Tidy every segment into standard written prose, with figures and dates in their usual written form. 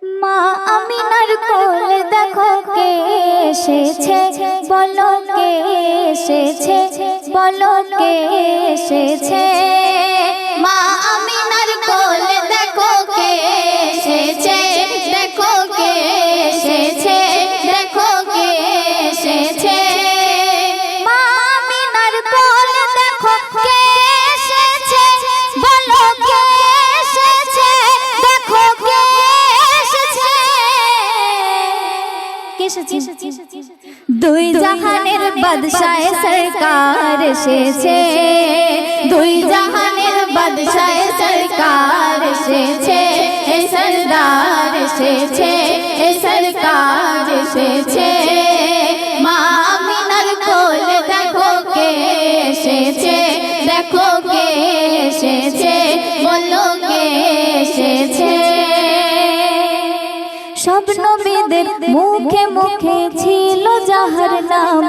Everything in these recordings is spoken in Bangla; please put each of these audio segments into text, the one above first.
মা আমিনার কোল দেখো কে এসেছে, বলো কে এসেছে, বলো কে এসেছে। মা আমিনার কোল দেখো কে এসেছে, দেখো কে এসেছে, দেখো কে এসেছে। মা আমিনার কোল দেখো কে এসেছে, বলো কে এসেছে, দেখো কে দুই জাহানের বাদশাহ সরকার এসেছে, দুই জাহানের বাদশাহ সরকার এসেছে, এ সরদার এসেছে, এ সরকার এসেছে। মা আমিনার কোল দেখো কে এসেছে, দেখো কে এসেছে, বলো কে এসেছে। সব নবীদের মুখে মুখে ছিল যাহার নাম,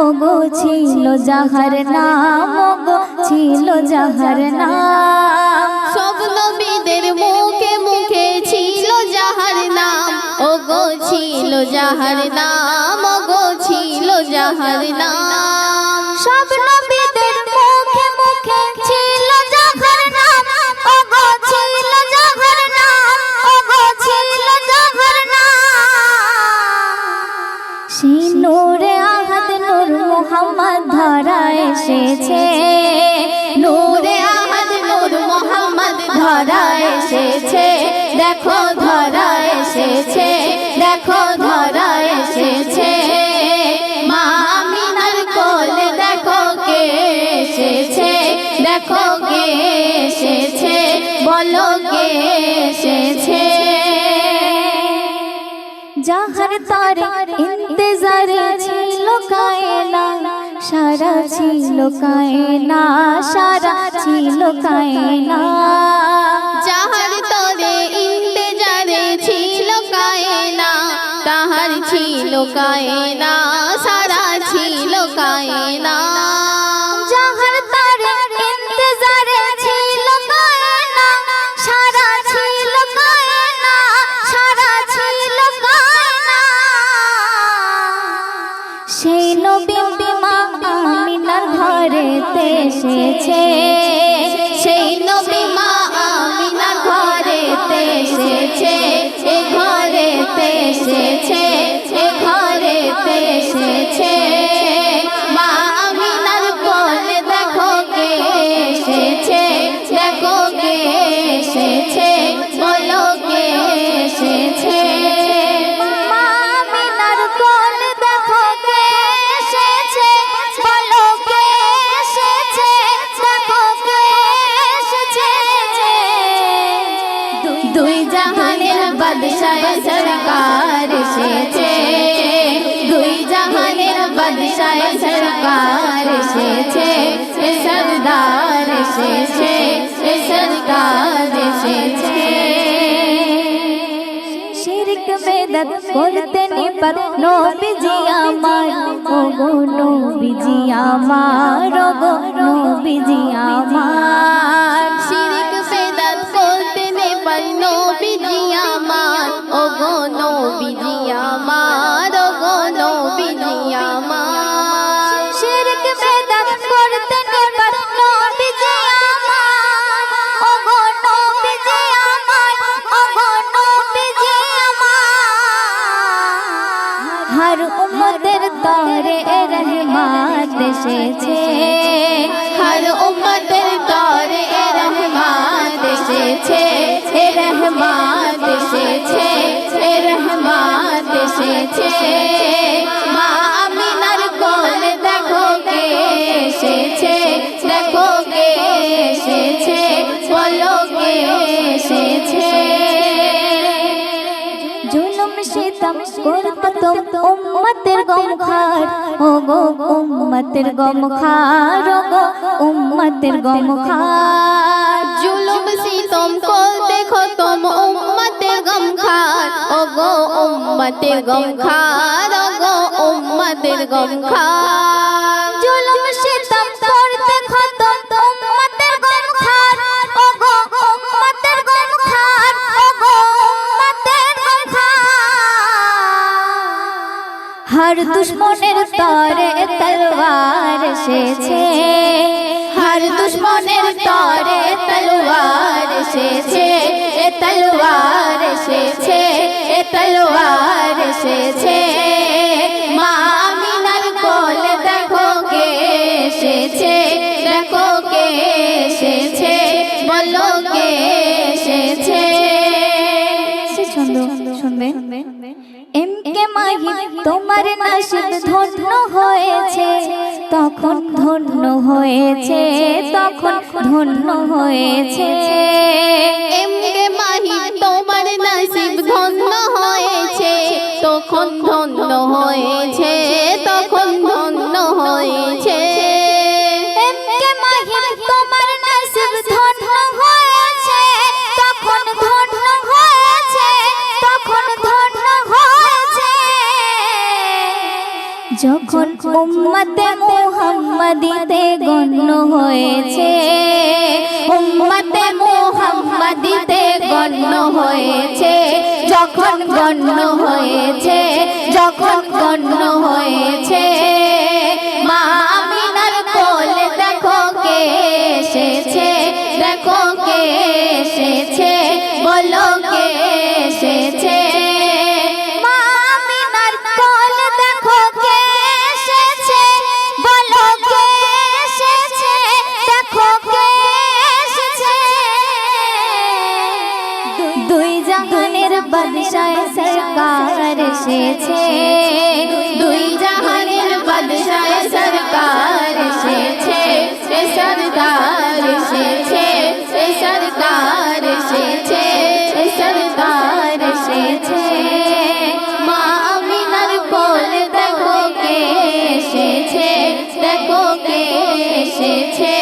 ওগো ছিল যাহার নাম, ওগো ছিল যাহার নাম। সব নবীদের মুখে মুখে ছিল যাহার নাম, ওগো ছিল যাহার নাম, ওগো ছিল যাহার নাম। সব নবীদের মুখে মুখে ছিল যাহার নাম, ওগো ছিল যাহার নাম, ওগো ছিল যাহার নাম। সেই নূরে আহাদ নূর মুহাম্মদ ধরা এসেছে, নূরে আহাদ নূর মুহাম্মদ ধরা এসেছে, দেখো ধরা এসেছে, দেখো ধরা এসেছে। মা আমিনার কোল দেখো কে এসেছে, দেখো কে এসেছে, বলো কে এসেছে। যাহার তারে ইন্তজারে ছিল কায়না, সারা ছিল কায়না, সারা ছিল কায়না। যাহার তারে ইন্তজারে ছিল কায়না, তাহার ছিল কায়না, সারা ছিল কায়না। যাহার তারে ইন্তজারে ছিল কায়না, সারা ছিল কায়না, সারা ছিল কায়না। সেই নবী মা আমিনার ঘরেতে এসেছে, সেই নবী মা আমিনার ঘরেতে এসেছে, এ ঘরেতে এসেছে, এ ঘরেতে এসেছে। মা আমিনার কোল দেখো কে এসেছে, দেখো কে এসেছে, বলো কে এসেছে। মা আমিনার কোল দেখো কে এসেছে, বলো কে এসেছে, দেখো কে এসেছে। দুই জাহানের বাদশাহ সরকার এসেছে, দুই জাহানের বাদশাহ সরকার এসেছে, এ সরদার এসেছে, এ সরকার এসেছে। শিরক বেদাত করতে নিপাত নবীজি আমার, ওগো নবীজি আমার, ওগো নবীজি আমার। শিরক বেদাত করতে নিপাত নবীজি আমার, ওগো নবীজি আমার, ওগো নবীজি আমার। শিরক বেদাত করতে নিপাত নবীজি আমার, ওগো নবীজি আমার, ওগো নবীজি আমার। হর উম্মতের তরে রহমত এসেছে, হর উম্মতের তরে রহমত এসেছে, এ রহমত এসেছে, এ রহমত এসেছে। মা আমিনার কোল দেখো কে এসেছে, দেখো কে এসেছে, বলো কে এসেছে। জুলুম সিতম করতো উম্মতের গম খার, ওগো উম্মতের গম খার, ওগো উম্মতের গম খার। জুলুম সিতম করতে খতম উম্মতের গম খার, ওগো উম্মতের গম খার, ওগো উম্মতের গম খার। জুলুম সিতম করতে খতম উম্মতের গম খার, ওগো উম্মতের গম খার, ওগো উম্মতের গম हर दुश्मनेर तरे तलवार एसेछे हर दुश्मनेर तरे तलवार एसेछे तलवार एसेछे तलवार एसेछे मा आमिनार कोले देखो के एसेछे देखो के एसेछे बोलो के एसेछे से छंद শুনবে এমকে মাহি তোমার নসিব ধন্য হয়েছে তখন ধন্য হয়েছে তখন ধন্য হয়েছে এমকে মাহি তোমার নসিব ধন্য হয়েছে তখন ধন্য হয়েছে তখন ধন্য হয়েছে এমকে মাহি তোমার নসিব ধন্য হয়েছে তখন ধন্য হয়েছে তখন ধন্য হয়েছে যখন উম্মতে মুহাম্মাদিতে গণ্য হয়েছে উম্মতে মুহাম্মাদিতে গণ্য হয়েছে যখন গণ্য হয়েছে যখন গণ্য হয়েছে মা আমিনার কোলে দেখো কে এসেছে দেখো কে এসেছে বলো কে এসেছে মা আমিনার কোলে দেখো কে এসেছে বলো কে এসেছে দেখো কে এসেছে দুই জাহানের বাদশাহ সরকার এসেছে দুই জাহানের বাদশাহ সরকার এসেছে সরকার এসেছে সরকার এসেছে সরকার এসেছে মা আমিনার কোলে দেখো কে এসেছে দেখো কে এসেছে